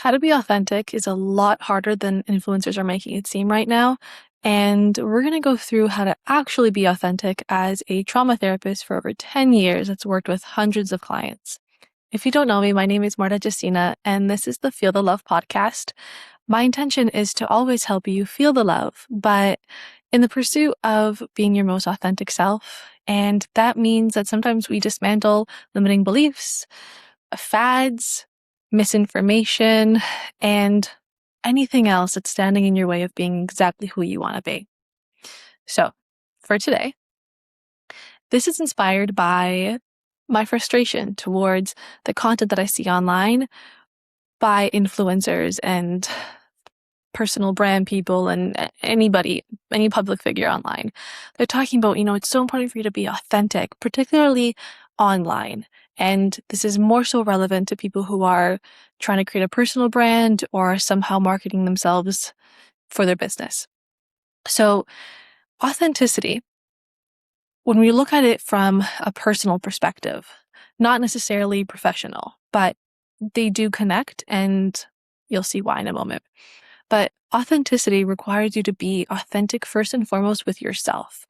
How to be authentic is a lot harder than influencers are making it seem right now. And we're going to go through how to actually be authentic as a trauma therapist for over 10 years that's worked with hundreds of clients. If you don't know me, my name is Marta Jacina, and this is the Feel the Love podcast. My intention is to always help you feel the love, but in the pursuit of being your most authentic self. And that means that sometimes we dismantle limiting beliefs, fads, misinformation, and anything else that's standing in your way of being exactly who you want to be. So, for today, this is inspired by my frustration towards the content that I see online by influencers and personal brand people and anybody, any public figure online. They're talking about, it's so important for you to be authentic, particularly online. And this is more so relevant to people who are trying to create a personal brand or somehow marketing themselves for their business. So authenticity, when we look at it from a personal perspective, not necessarily professional, but they do connect, and you'll see why in a moment. But authenticity requires you to be authentic first and foremost with yourself.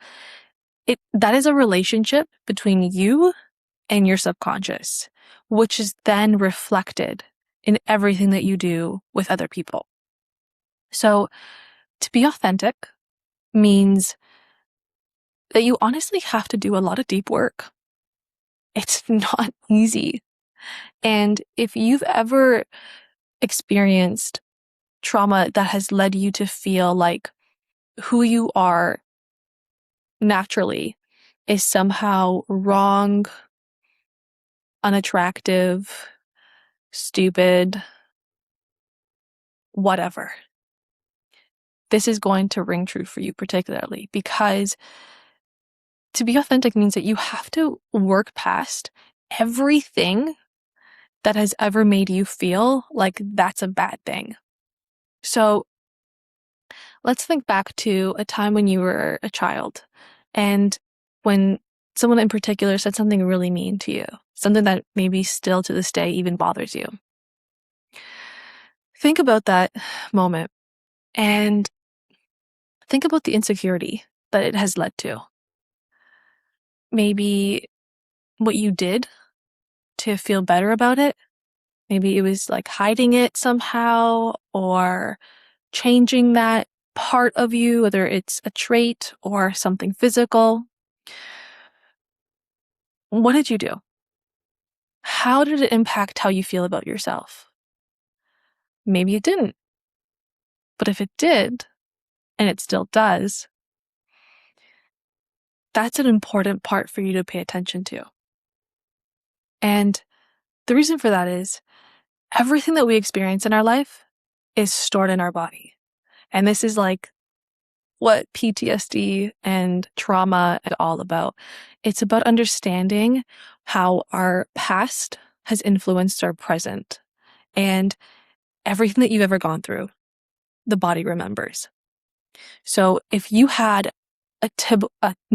That is a relationship between you and your subconscious, which is then reflected in everything that you do with other people. So to be authentic means that you honestly have to do a lot of deep work. It's not easy. And if you've ever experienced trauma that has led you to feel like who you are naturally is somehow wrong, unattractive, stupid, whatever, this is going to ring true for you particularly, because to be authentic means that you have to work past everything that has ever made you feel like that's a bad thing. So let's think back to a time when you were a child and when someone in particular said something really mean to you, something that maybe still to this day even bothers you. Think about that moment and think about the insecurity that it has led to. Maybe what you did to feel better about it. Maybe it was like hiding it somehow or changing that part of you, whether it's a trait or something physical. What did you do? How did it impact how you feel about yourself? Maybe it didn't. But if it did, and it still does, that's an important part for you to pay attention to. And the reason for that is everything that we experience in our life is stored in our body. And this is like what PTSD and trauma is all about. It's about understanding how our past has influenced our present. And everything that you've ever gone through, the body remembers. So if you had a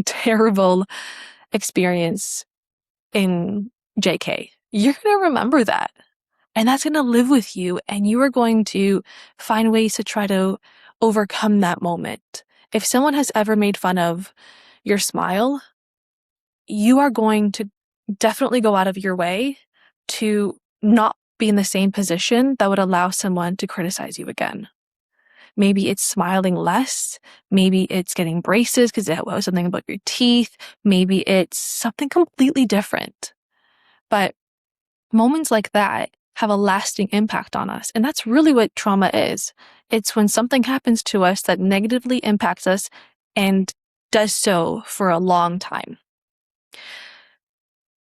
terrible experience in JK, you're going to remember that. And that's going to live with you. And you are going to find ways to try to overcome that moment. If someone has ever made fun of your smile, you are going to definitely go out of your way to not be in the same position that would allow someone to criticize you again. Maybe it's smiling less. Maybe it's getting braces because it was something about your teeth. Maybe it's something completely different. But moments like that have a lasting impact on us. And that's really what trauma is. It's when something happens to us that negatively impacts us and does so for a long time.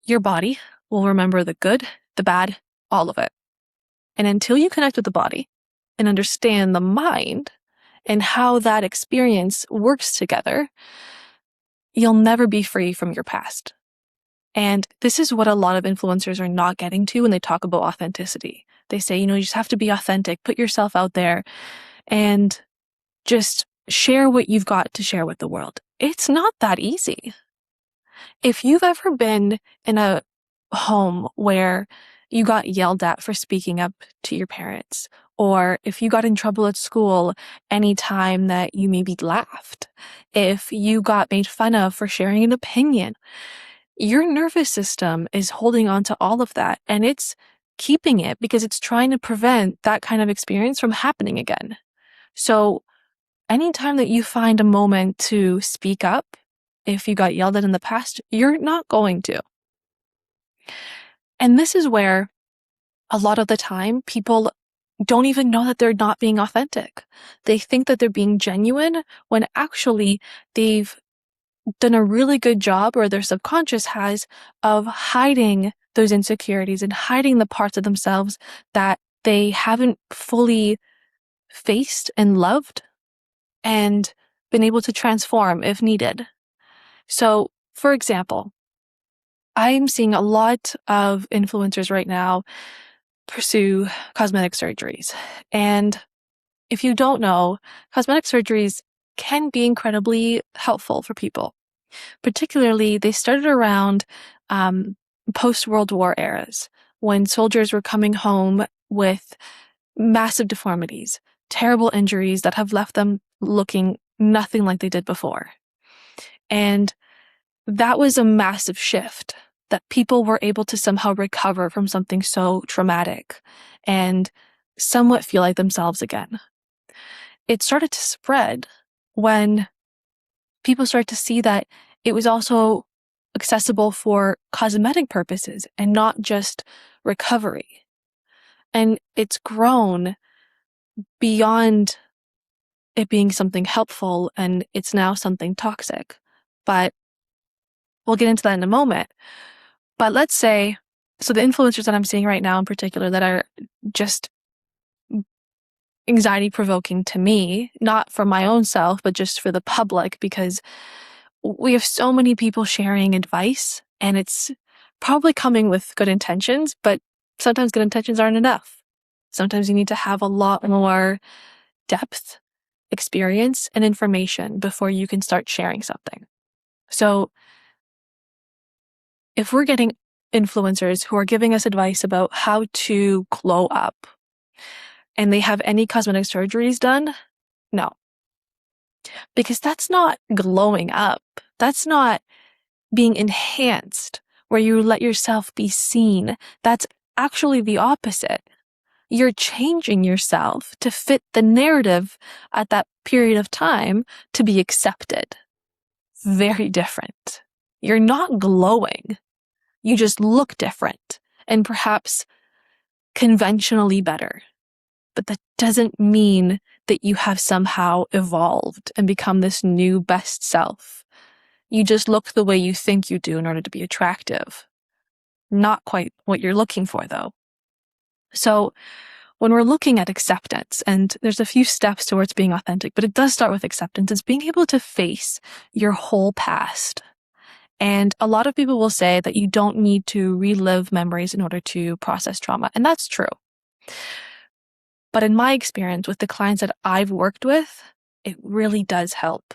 Your body will remember the good, the bad, all of it. And until you connect with the body and understand the mind and how that experience works together, you'll never be free from your past. And this is what a lot of influencers are not getting to when they talk about authenticity. They say, you just have to be authentic, put yourself out there, and just share what you've got to share with the world. It's not that easy. If you've ever been in a home where you got yelled at for speaking up to your parents, or if you got in trouble at school anytime that you maybe laughed, if you got made fun of for sharing an opinion, your nervous system is holding on to all of that and it's keeping it because it's trying to prevent that kind of experience from happening again. So anytime that you find a moment to speak up, if you got yelled at in the past, you're not going to. And this is where a lot of the time people don't even know that they're not being authentic. They think that they're being genuine when actually they've done a really good job, or their subconscious has, of hiding those insecurities and hiding the parts of themselves that they haven't fully faced and loved and been able to transform if needed. So, for example, I'm seeing a lot of influencers right now pursue cosmetic surgeries. And if you don't know, cosmetic surgeries can be incredibly helpful for people. Particularly, they started around post-World War eras when soldiers were coming home with massive deformities, terrible injuries that have left them looking nothing like they did before. And that was a massive shift, that people were able to somehow recover from something so traumatic and somewhat feel like themselves again. It started to spread when people started to see that it was also accessible for cosmetic purposes and not just recovery. And it's grown beyond it being something helpful, and it's now something toxic. But we'll get into that in a moment. But let's say, so the influencers that I'm seeing right now in particular that are just anxiety provoking to me, not for my own self, but just for the public, because we have so many people sharing advice and it's probably coming with good intentions, but sometimes good intentions aren't enough. Sometimes you need to have a lot more depth, experience, and information before you can start sharing something. So if we're getting influencers who are giving us advice about how to glow up and they have any cosmetic surgeries done, no. Because that's not glowing up. That's not being enhanced, where you let yourself be seen. That's actually the opposite. You're changing yourself to fit the narrative at that period of time to be accepted. Very different. You're not glowing. You just look different and perhaps conventionally better. But that doesn't mean that you have somehow evolved and become this new best self. You just look the way you think you do in order to be attractive. Not quite what you're looking for, though. So when we're looking at acceptance, and there's a few steps towards being authentic, but it does start with acceptance. It's being able to face your whole past. And a lot of people will say that you don't need to relive memories in order to process trauma. And that's true. But in my experience with the clients that I've worked with, it really does help.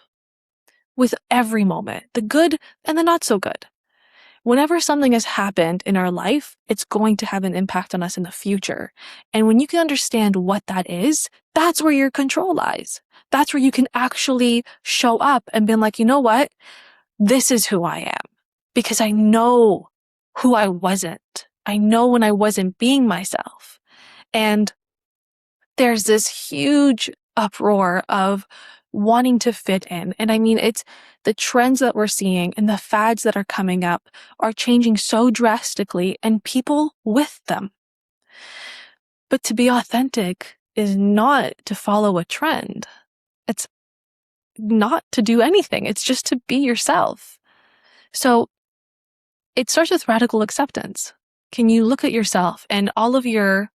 With every moment, the good and the not so good. Whenever something has happened in our life, it's going to have an impact on us in the future. And when you can understand what that is, that's where your control lies. That's where you can actually show up and be like, you know what? This is who I am. Because I know who I wasn't. I know when I wasn't being myself. And there's this huge uproar of wanting to fit in. And I mean, it's the trends that we're seeing and the fads that are coming up are changing so drastically, and people with them. But to be authentic is not to follow a trend. It's not to do anything. It's just to be yourself. So it starts with radical acceptance. Can you look at yourself and all of your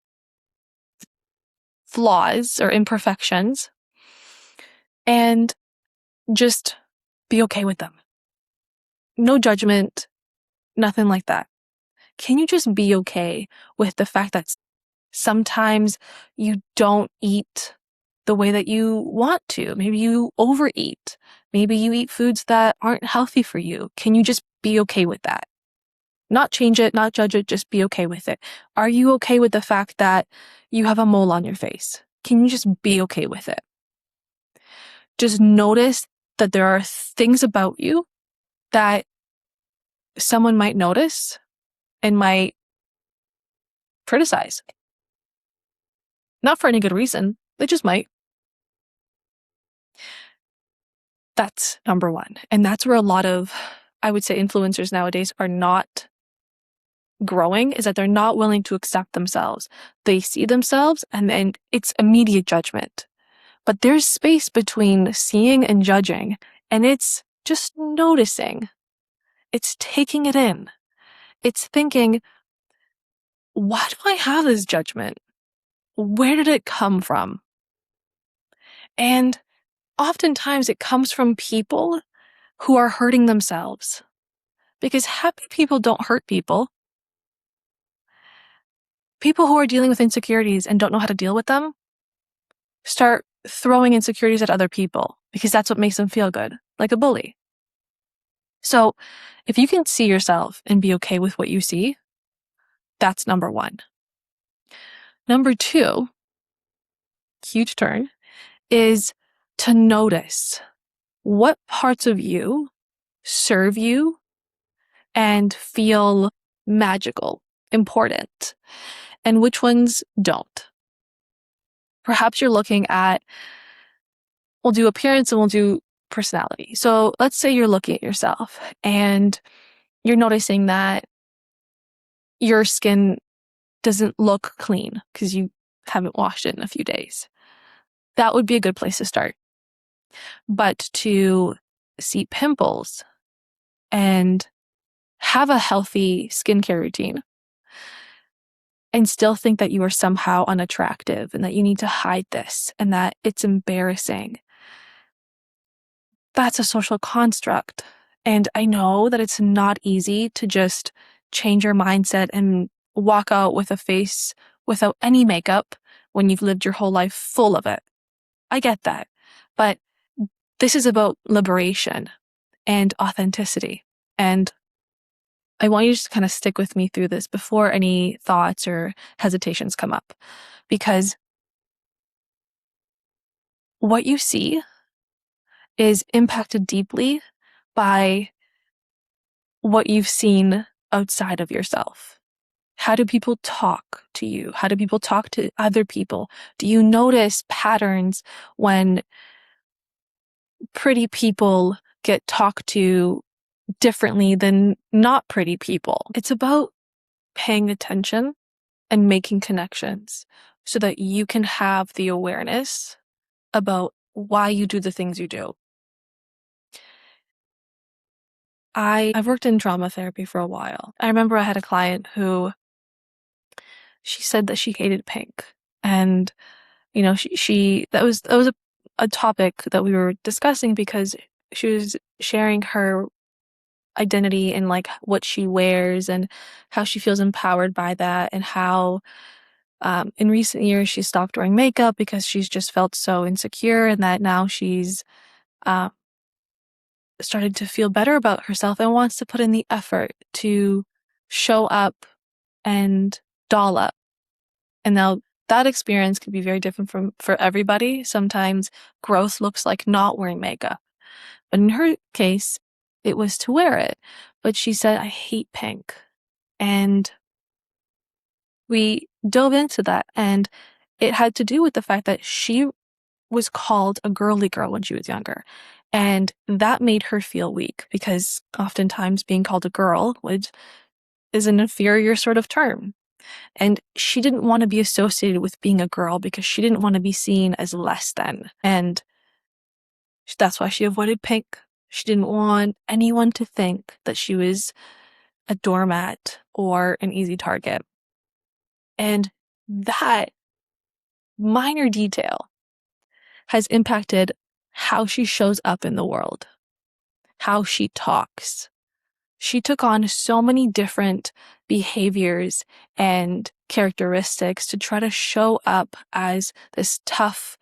flaws or imperfections and just be okay with them? No judgment, nothing like that. Can you just be okay with the fact that sometimes you don't eat the way that you want to? Maybe you overeat. Maybe you eat foods that aren't healthy for you. Can you just be okay with that? Not change it, not judge it, just be okay with it. Are you okay with the fact that you have a mole on your face? Can you just be okay with it? Just notice that there are things about you that someone might notice and might criticize. Not for any good reason. They just might. That's number one. And that's where a lot of, I would say, influencers nowadays are not growing, is that they're not willing to accept themselves. They see themselves and then it's immediate judgment. But there's space between seeing and judging, and it's just noticing. It's taking it in. It's thinking, why do I have this judgment? Where did it come from? And oftentimes it comes from people who are hurting themselves. Because happy people don't hurt people. People who are dealing with insecurities and don't know how to deal with them start throwing insecurities at other people because that's what makes them feel good, like a bully. So if you can see yourself and be okay with what you see, that's number one. Number two, huge turn, is to notice what parts of you serve you and feel magical, important, and which ones don't. Perhaps you're looking at, we'll do appearance and we'll do personality. So let's say you're looking at yourself and you're noticing that your skin doesn't look clean because you haven't washed it in a few days. That would be a good place to start. But to see pimples and have a healthy skincare routine and still think that you are somehow unattractive and that you need to hide this and that it's embarrassing, that's a social construct. And I know that it's not easy to just change your mindset and walk out with a face without any makeup when you've lived your whole life full of it. I get that. But this is about liberation and authenticity. And I want you to just kind of stick with me through this before any thoughts or hesitations come up. Because what you see is impacted deeply by what you've seen outside of yourself. How do people talk to you? How do people talk to other people? Do you notice patterns when pretty people get talked to differently than not pretty people? It's about paying attention and making connections so that you can have the awareness about why you do the things you do. I've worked in trauma therapy for a while. I remember I had a client who, she said that she hated pink. And, you know, she that was a topic that we were discussing because she was sharing her identity and like what she wears and how she feels empowered by that, and how in recent years she stopped wearing makeup because she's just felt so insecure, and that now she's uh, started to feel better about herself and wants to put in the effort to show up and doll up. And now that experience can be very different for everybody. Sometimes growth looks like not wearing makeup. But in her case, it was to wear it. But she said, I hate pink. And we dove into that. And it had to do with the fact that she was called a girly girl when she was younger. And that made her feel weak because oftentimes being called a girl is an inferior sort of term. And she didn't want to be associated with being a girl because she didn't want to be seen as less than. And that's why she avoided pink. She didn't want anyone to think that she was a doormat or an easy target. And that minor detail has impacted how she shows up in the world, how she talks. She took on so many different behaviors and characteristics to try to show up as this tough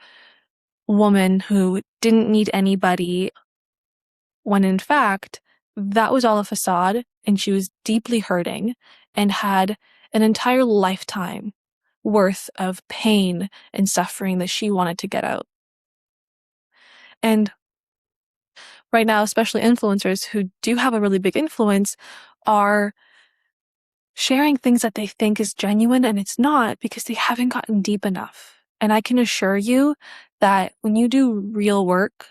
woman who didn't need anybody, when in fact, that was all a facade, and she was deeply hurting and had an entire lifetime worth of pain and suffering that she wanted to get out. And right now, especially influencers who do have a really big influence are sharing things that they think is genuine and it's not because they haven't gotten deep enough. And I can assure you that when you do real work,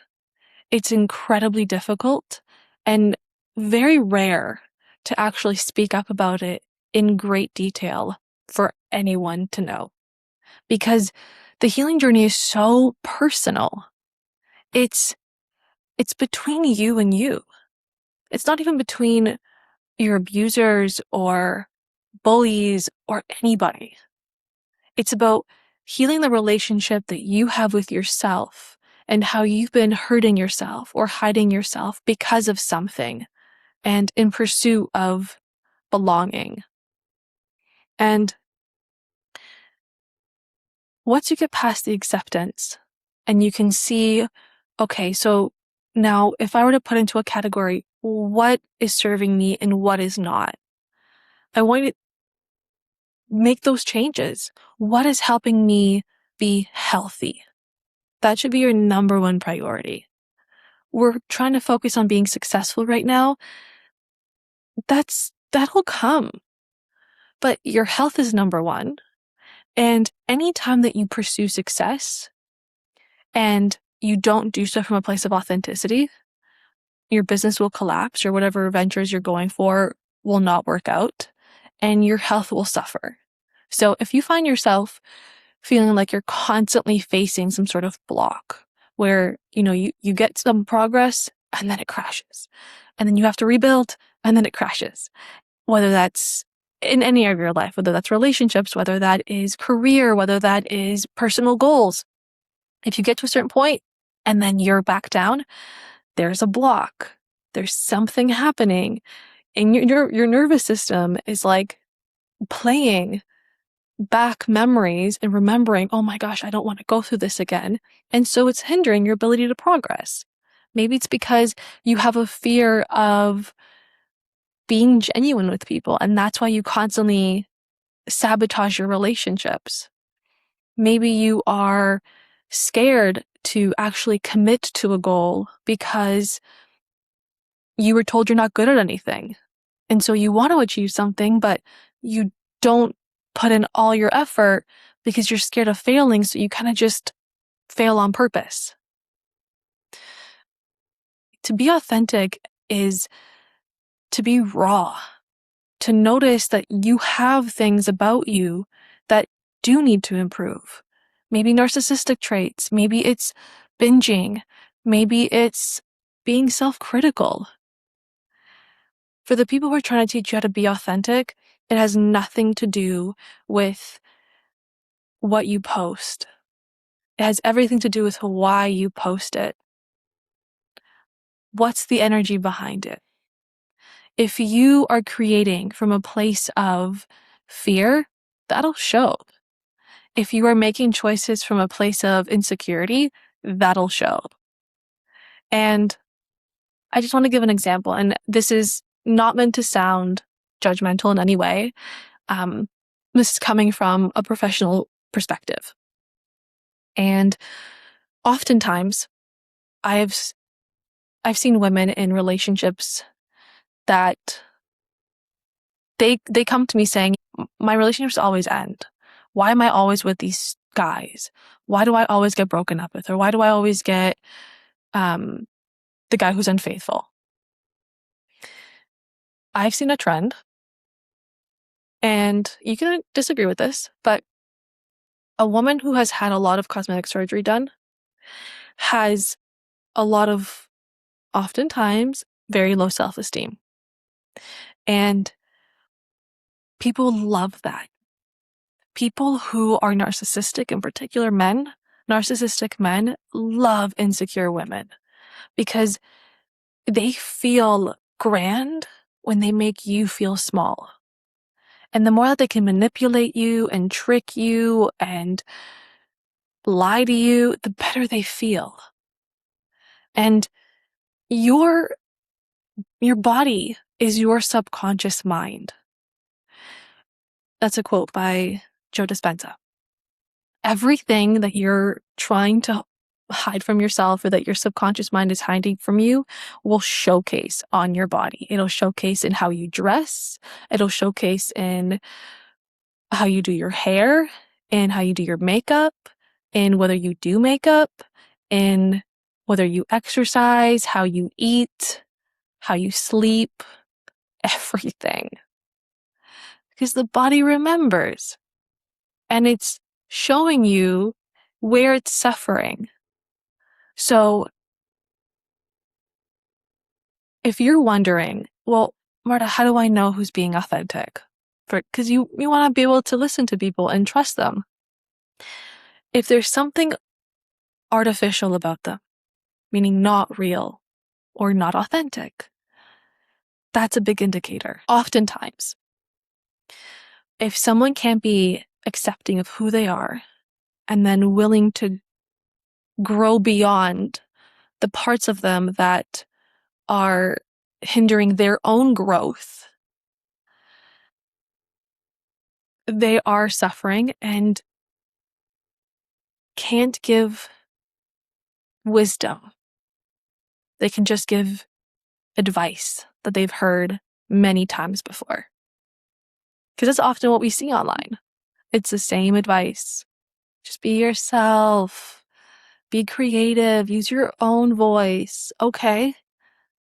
it's incredibly difficult and very rare to actually speak up about it in great detail for anyone to know. Because the healing journey is so personal. It's between you and you. It's not even between your abusers or bullies or anybody. It's about healing the relationship that you have with yourself and how you've been hurting yourself or hiding yourself because of something and in pursuit of belonging. And once you get past the acceptance and you can see, okay, so now if I were to put into a category, what is serving me and what is not, I want to make those changes. What is helping me be healthy? That should be your number one priority. We're trying to focus on being successful right now. That'll come. But your health is number one. And anytime that you pursue success and you don't do so from a place of authenticity, your business will collapse or whatever ventures you're going for will not work out and your health will suffer. So if you find yourself feeling like you're constantly facing some sort of block where, you get some progress and then it crashes. And then you have to rebuild and then it crashes. Whether that's in any area of your life, whether that's relationships, whether that is career, whether that is personal goals. If you get to a certain point and then you're back down, there's a block. There's something happening. And your nervous system is like playing back memories and remembering, oh my gosh, I don't want to go through this again. And so it's hindering your ability to progress. Maybe it's because you have a fear of being genuine with people, and that's why you constantly sabotage your relationships. Maybe you are scared to actually commit to a goal because you were told you're not good at anything. And so you want to achieve something, but you don't put in all your effort because you're scared of failing, so you kind of just fail on purpose. To be authentic is to be raw, to notice that you have things about you that do need to improve. Maybe narcissistic traits, maybe it's binging, maybe it's being self-critical. For the people who are trying to teach you how to be authentic, it has nothing to do with what you post. It has everything to do with why you post it. What's the energy behind it? If you are creating from a place of fear, that'll show. If you are making choices from a place of insecurity, that'll show. And I just want to give an example, and this is not meant to sound judgmental in any way. This is coming from a professional perspective. And oftentimes, I've seen women in relationships that they come to me saying, my relationships always end. Why am I always with these guys? Why do I always get broken up with? Or why do I always get the guy who's unfaithful? I've seen a trend, and you can disagree with this, but a woman who has had a lot of cosmetic surgery done has a lot of, oftentimes, very low self-esteem. And people love that. People who are narcissistic, in particular men, narcissistic men love insecure women because they feel grand when they make you feel small. And the more that they can manipulate you and trick you and lie to you, the better they feel. And your Your body is your subconscious mind. That's a quote by Joe Dispenza. Everything that you're trying to hide from yourself or that your subconscious mind is hiding from you will showcase on your body. It'll showcase in how you dress. It'll showcase in how you do your hair, in how you do your makeup, in whether you do makeup, in whether you exercise, how you eat, how you sleep, everything. Because the body remembers and it's showing you where it's suffering. So if you're wondering, well, Marta, how do I know who's being authentic? Because you want to be able to listen to people and trust them. If there's something artificial about them, meaning not real or not authentic, that's a big indicator. Oftentimes, if someone can't be accepting of who they are and then willing to grow beyond the parts of them that are hindering their own growth, they are suffering and can't give wisdom. They can just give advice that they've heard many times before. Because that's often what we see online. It's the same advice. Just be yourself. Be creative. Use your own voice. Okay.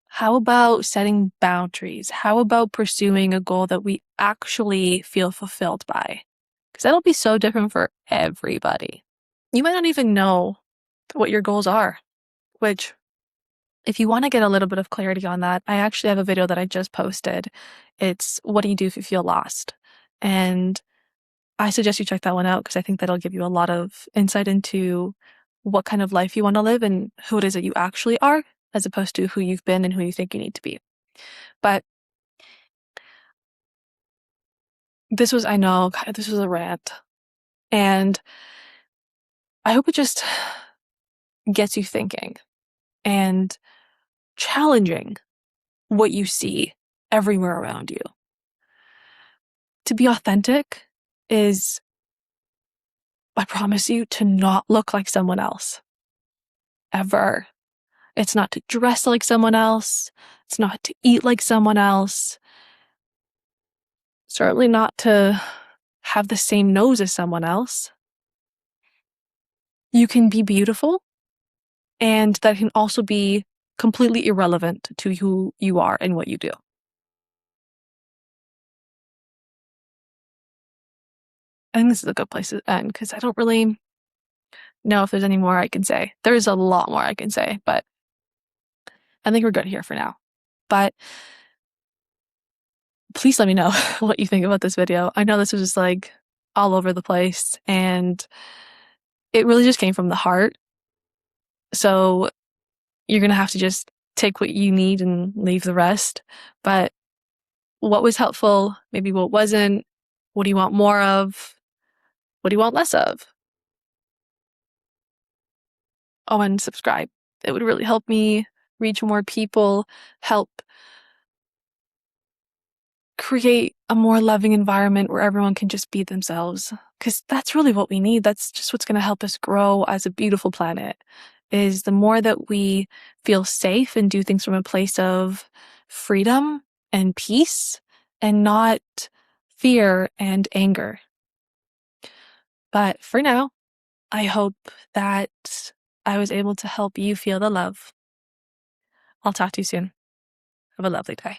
How about setting boundaries? How about pursuing a goal that we actually feel fulfilled by? Because that'll be so different for everybody. You might not even know what your goals are, which, if you want to get a little bit of clarity on that, I actually have a video that I just posted. It's what do you do if you feel lost? And I suggest you check that one out because I think that'll give you a lot of insight into what kind of life you want to live and who it is that you actually are, as opposed to who you've been and who you think you need to be. But I know, this was a rant. And I hope it just gets you thinking and challenging what you see everywhere around you. To be authentic is, I promise you, to not look like someone else. Ever. It's not to dress like someone else. It's not to eat like someone else. Certainly not to have the same nose as someone else. You can be beautiful, and that can also be completely irrelevant to who you are and what you do. I think this is a good place to end because I don't really know if there's any more I can say. There is a lot more I can say, but I think we're good here for now. But please let me know what you think about this video. I know this was just like all over the place and it really just came from the heart. So you're going to have to just take what you need and leave the rest. But what was helpful, maybe what wasn't, what do you want more of? What do you want less of? Oh, and subscribe. It would really help me reach more people, help create a more loving environment where everyone can just be themselves. Because that's really what we need. That's just what's going to help us grow as a beautiful planet, is the more that we feel safe and do things from a place of freedom and peace and not fear and anger. But for now, I hope that I was able to help you feel the love. I'll talk to you soon. Have a lovely day.